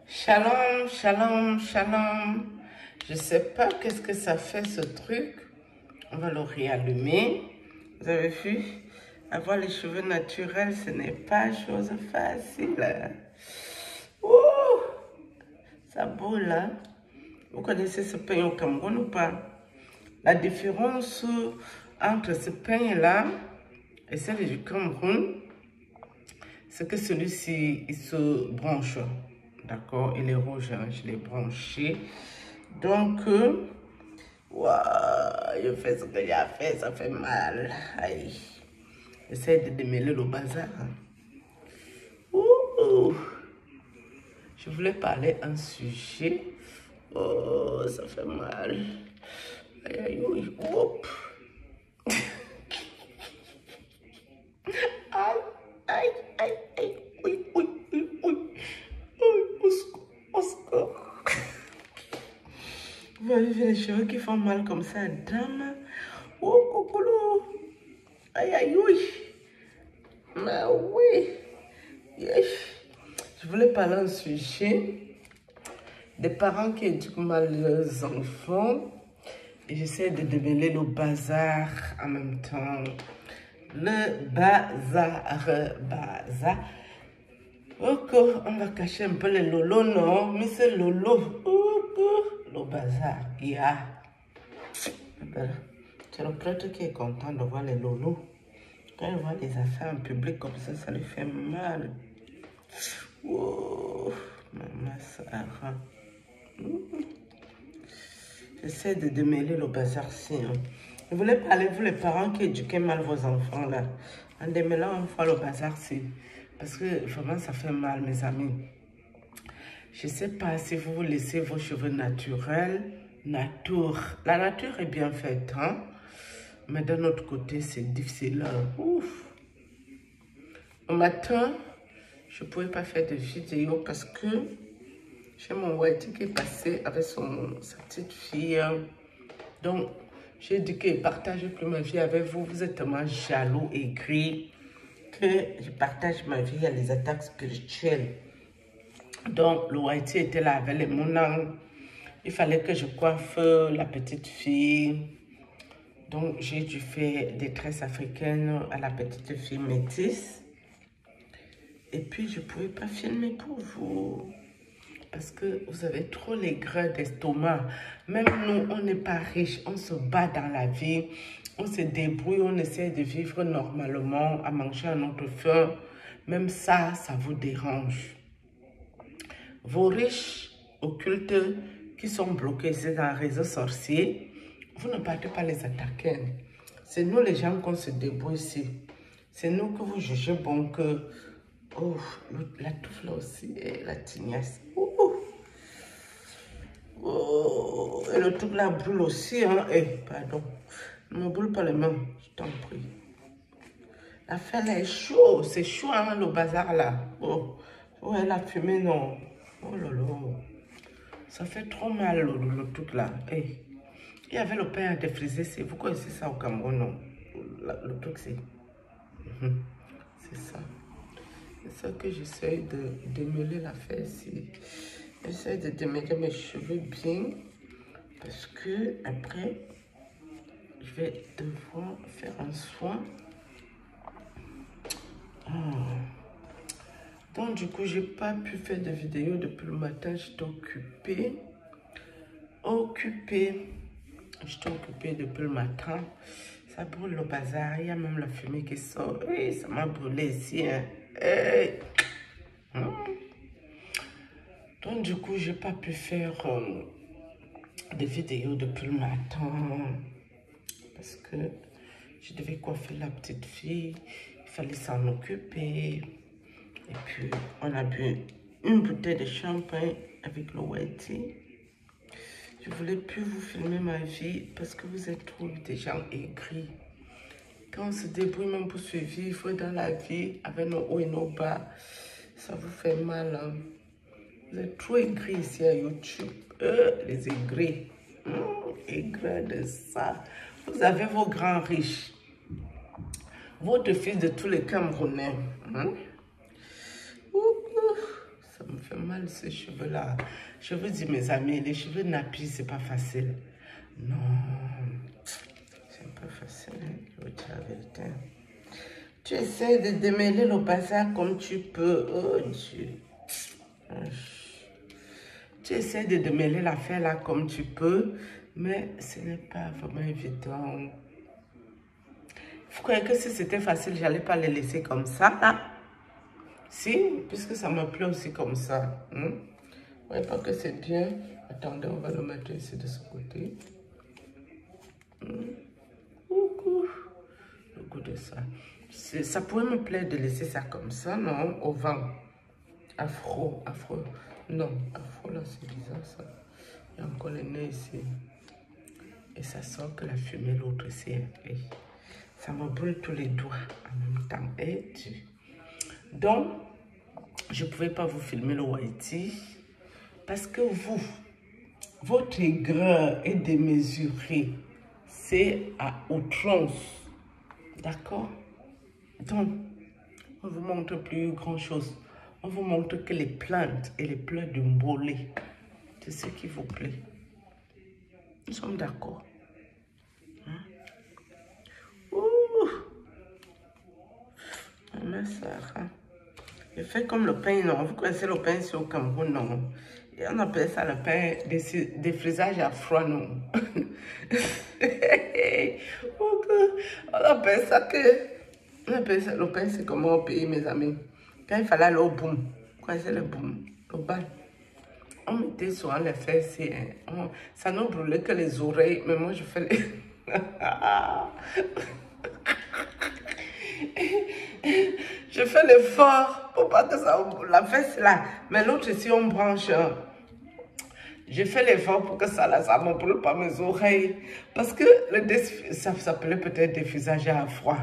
Shalom, shalom, shalom. Je sais pas qu'est-ce que ça fait ce truc. On va le réallumer. Vous avez vu? Avoir les cheveux naturels, ce n'est pas chose facile. Ouh, ça boule, hein? Vous connaissez ce pain au Cameroun ou pas? La différence entre ce pain-là et celle du Cameroun, c'est que celui-ci, il se branche. D'accord? Il est rouge, hein? Je l'ai branché. Donc, je fais ce que j'ai à faire, ça fait mal. Aïe. J'essaie de démêler le bazar. Ouh. Je voulais parler un sujet. Oh, ça fait mal. Aïe, aïe, aïe. Hop. Aïe, aïe, aïe, aïe. Oui, oui, oui, oui. Au secours, au secours. Vous avez vu les cheveux qui font mal comme ça, dame? Oh, coucou. Aïe, aïe, oui. Mais oui. Yes. Je voulais parler d'un sujet des parents qui éduquent mal leurs enfants. Et j'essaie de démêler le bazar en même temps. Le bazar. Ok, on va cacher un peu les lolos, non? Mais c'est lolo. Le bazar, yeah. C'est le prêtre qui est content de voir les lolos. Quand il voit des affaires en public comme ça lui fait mal. Oh, maman Sarah. J'essaie de démêler le bazar-ci. Hein. Je voulais parler, vous les parents qui éduquez mal vos enfants là. En démêlant une fois le bazar-ci. Parce que vraiment ça fait mal mes amis. Je ne sais pas si vous laissez vos cheveux naturels. La nature est bien faite. Hein? Mais d'un autre côté c'est difficile. Hein? Ouf. Au matin, je ne pouvais pas faire de vidéo parce que j'ai mon white qui est passé avec sa petite fille. Donc, j'ai dit que je ne partage plus ma vie avec vous. Vous êtes tellement jaloux et gris que je partage ma vie à les attaques spirituelles. Donc, le white était là avec les mounans. Il fallait que je coiffe la petite fille. Donc, j'ai dû faire des tresses africaines à la petite fille métisse. Et puis, je ne pouvais pas filmer pour vous. Parce que vous avez trop les grains d'estomac. Même nous, on n'est pas riches. On se bat dans la vie. On se débrouille. On essaie de vivre normalement, à manger à notre faim. Même ça, ça vous dérange. Vos riches occultes qui sont bloqués dans les réseaux sorciers, vous ne partez pas les attaquer. C'est nous les gens qu'on se débrouille ici. C'est nous que vous jugez bon que... Oh, la touffe là aussi, et la tignasse. Oh, et le truc là brûle aussi, hein. Eh, pardon. Ne me brûle pas les mains, je t'en prie. L'affaire là est chaud, c'est chaud, hein, le bazar là. Oh, ouais, la fumée, non. Oh là là. Ça fait trop mal, le truc là. Eh. Il y avait le pain à défriser, c'est... Vous connaissez ça au Cameroun, non? Le truc, c'est... C'est ça. C'est ça que j'essaie de démêler l'affaire ici. J'essaie de démêler mes cheveux bien. Parce que après, je vais devoir faire un soin. Donc du coup, j'ai pas pu faire de vidéo depuis le matin. J'étais occupée. J'étais occupée depuis le matin. Ça brûle le bazar. Il y a même la fumée qui sort. Oui, ça m'a brûlé ici. Hein. Hey. Donc du coup, j'ai pas pu faire des vidéos depuis le matin. Parce que je devais coiffer la petite fille. Il fallait s'en occuper. Et puis, on a bu une bouteille de champagne avec le whitey. Je voulais plus vous filmer ma vie parce que vous êtes trop des gens aigris. Quand on se débrouille même pour se vivre dans la vie avec nos hauts et nos bas, ça vous fait mal. Hein? Vous êtes trop aigris ici à YouTube. Les aigris. Aigris de ça. Vous avez vos grands riches. Votre fils de tous les Camerounais. Hein? Ça me fait mal ces cheveux-là. Je vous dis, mes amis, les cheveux nappis, c'est pas facile. Non, c'est pas facile, hein, je vous dis la vérité. Tu essaies de démêler le bazar comme tu peux. Oh Dieu. Tu essaies de démêler l'affaire là comme tu peux, mais ce n'est pas vraiment évident. Vous croyez que si c'était facile, j'allais pas les laisser comme ça, là? Si, puisque ça me plaît aussi comme ça. Vous voyez pas que c'est bien? Attendez, on va le mettre ici de ce côté. Le goût de ça. Ça pourrait me plaire de laisser ça comme ça, non? Au vent. Afro. Non, afro là, c'est bizarre ça. Il y a encore le nez ici. Et ça sent que la fumée, l'autre ici. Et ça me brûle tous les doigts en même temps. Et donc, je ne pouvais pas vous filmer le whitey parce que votre aigreur est démesurée. C'est à outrance. D'accord? Donc, on ne vous montre plus grand chose. On vous montre que les plaintes et les pleurs de Mbolé, c'est ce qui vous plaît. Nous sommes d'accord. Ma soeur, je fais comme le pain, non? Vous connaissez le pain ici au Cameroun, non? Et on appelle ça le pain des frisages à froid, non? On appelle ça le pain, c'est comment au pays, mes amis? Quand il fallait aller au boom, vous connaissez le boom, le bal? On mettait souvent les fesses, ça ne brûlait que les oreilles, mais moi je fais les... Je fais l'effort pour pas que ça, la fesse là, mais l'autre ici on branche. Je fais l'effort pour que ça là, ça ne me brûle pas mes oreilles. Parce que ça s'appelait peut-être défrisage à froid.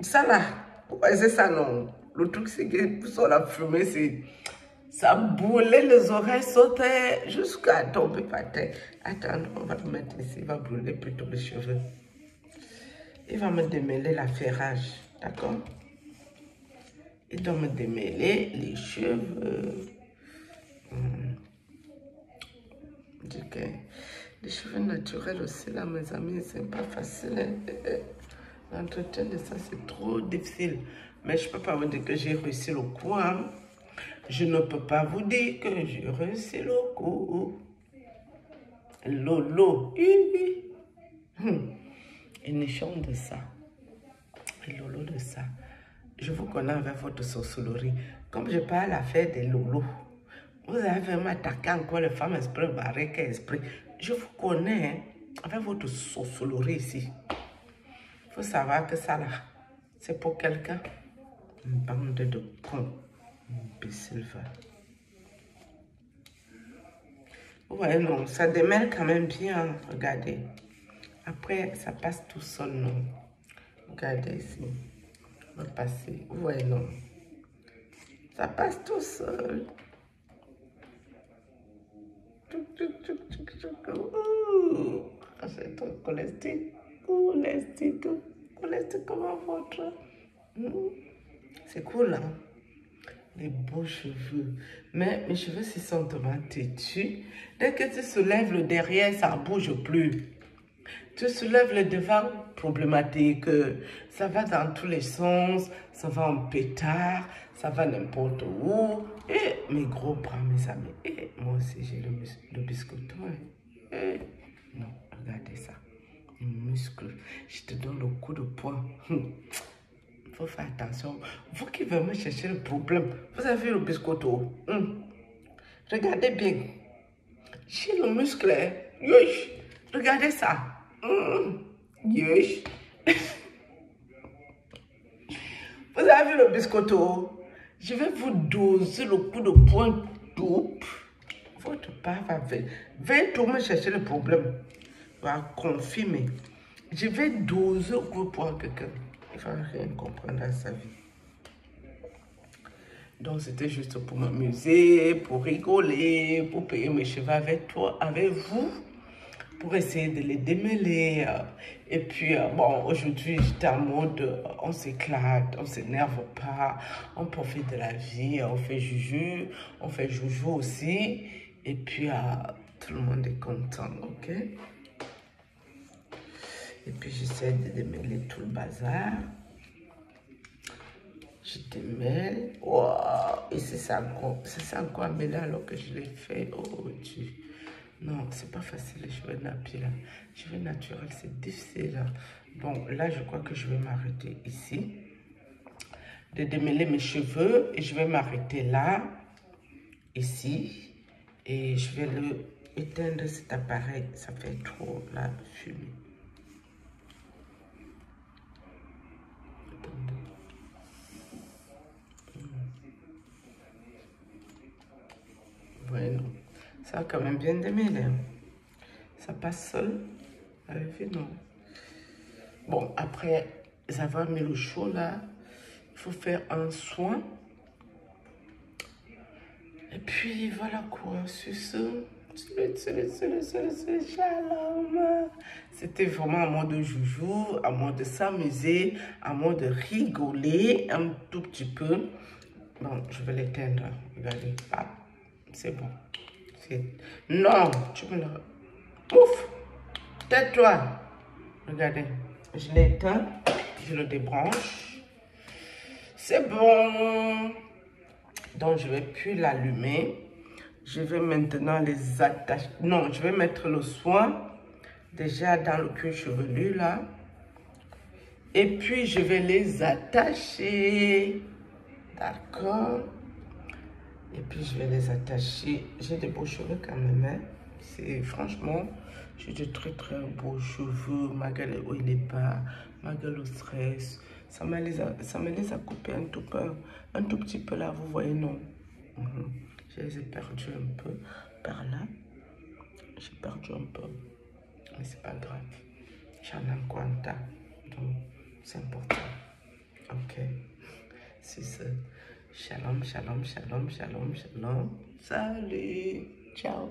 Ça là, vous voyez ça non? Le truc c'est que sur la fumée, ça brûlait les oreilles, sautaient jusqu'à tomber par terre. Attends, on va le mettre ici, il va brûler plutôt les cheveux. Il va me démêler la ferrage, d'accord? Il doit me démêler les cheveux. Les cheveux naturels aussi, là, mes amis, c'est pas facile. Hein? L'entretien de ça, c'est trop difficile. Mais je peux pas vous dire que j'ai réussi le coup. Hein? Je ne peux pas vous dire que j'ai réussi le coup. Lolo. Et nichon de ça. Et lolo de ça. Je vous connais avec votre sorcellerie. Comme je parle à faire des lolos, vous avez vraiment attaqué encore les femmes esprit, barriques esprit. Je vous connais hein, avec votre sorcellerie ici. Il faut savoir que ça là, c'est pour quelqu'un. Une bande de cons. Imbécile va. Ouais, non, ça démêle quand même bien. Regardez. Après, ça passe tout seul, non. Regardez ici. On va passer. Ouais, non. Ça passe tout seul. C'est ton cholestérol. Cholestérol comme un vôtre. C'est cool, hein? Les beaux cheveux. Mais mes cheveux se sont tellement têtus. Dès que tu soulèves le derrière, ça ne bouge plus. Tu soulèves le devant, problématique. Ça va dans tous les sens. Ça va en pétard. Ça va n'importe où. Et mes gros bras, mes amis. Et moi aussi, j'ai le biscotto. Et non, regardez ça. Les muscles. Je te donne le coup de poing. Il faut faire attention. Vous qui venez me chercher le problème, vous avez vu le biscotto. Regardez bien. J'ai le muscle. Yosh. Regardez ça. Yosh. Vous avez vu le biscotto? Je vais vous doser le coup de poing double. Votre part va venir tout me chercher le problème. Va confirmer. Je vais doser le coup de poing à quelqu'un. Il ne va rien comprendre à sa vie. Donc, c'était juste pour m'amuser, pour rigoler, pour payer mes cheveux avec toi, avec vous. pour essayer de les démêler. Et puis, bon, aujourd'hui, j'étais en mode, on s'éclate, on s'énerve pas, on profite de la vie, on fait juju, on fait joujou aussi. Et puis, tout le monde est content, ok? Et puis, j'essaie de démêler tout le bazar. Je démêle. Wow! Et c'est ça encore mêlé alors que je l'ai fait. Oh Dieu. Non, c'est pas facile les cheveux nappies là. Les cheveux naturels, c'est difficile là. Donc là, je crois que je vais m'arrêter ici. De démêler mes cheveux. Et je vais m'arrêter là. Ici. Et je vais éteindre cet appareil. Ça fait trop la fumée. Bueno, ça a quand même bien démêlé. Ça passe seul. Vous avez vu, non? Bon, après avoir mis le chaud là, il faut faire un soin. Et puis voilà quoi, sur ce, shalom. C'était vraiment un mode de joujou, un mode de s'amuser, un mode de rigoler un tout petit peu. Bon, je vais l'éteindre. Regardez, ah, c'est bon. Non, tu me le... Ouf! Tais-toi! Regardez, je l'éteins, je le débranche. C'est bon! Donc, je ne vais plus l'allumer. Je vais maintenant les attacher. Non, je vais mettre le soin déjà dans le cuir chevelu là. Et puis, je vais les attacher. D'accord? Et puis, je vais les attacher. J'ai des beaux cheveux quand même. Hein? C'est franchement, j'ai de très très beaux cheveux. Malgré où il n'est pas, malgré le stress. Ça me les a coupés un tout petit peu là, vous voyez, non? Je les ai perdus un peu par là. J'ai perdu un peu. Mais c'est pas grave. J'en ai un quanta. Donc, c'est important. Ok. C'est ça. Shalom, shalom, shalom, shalom, shalom. Salut. Ciao.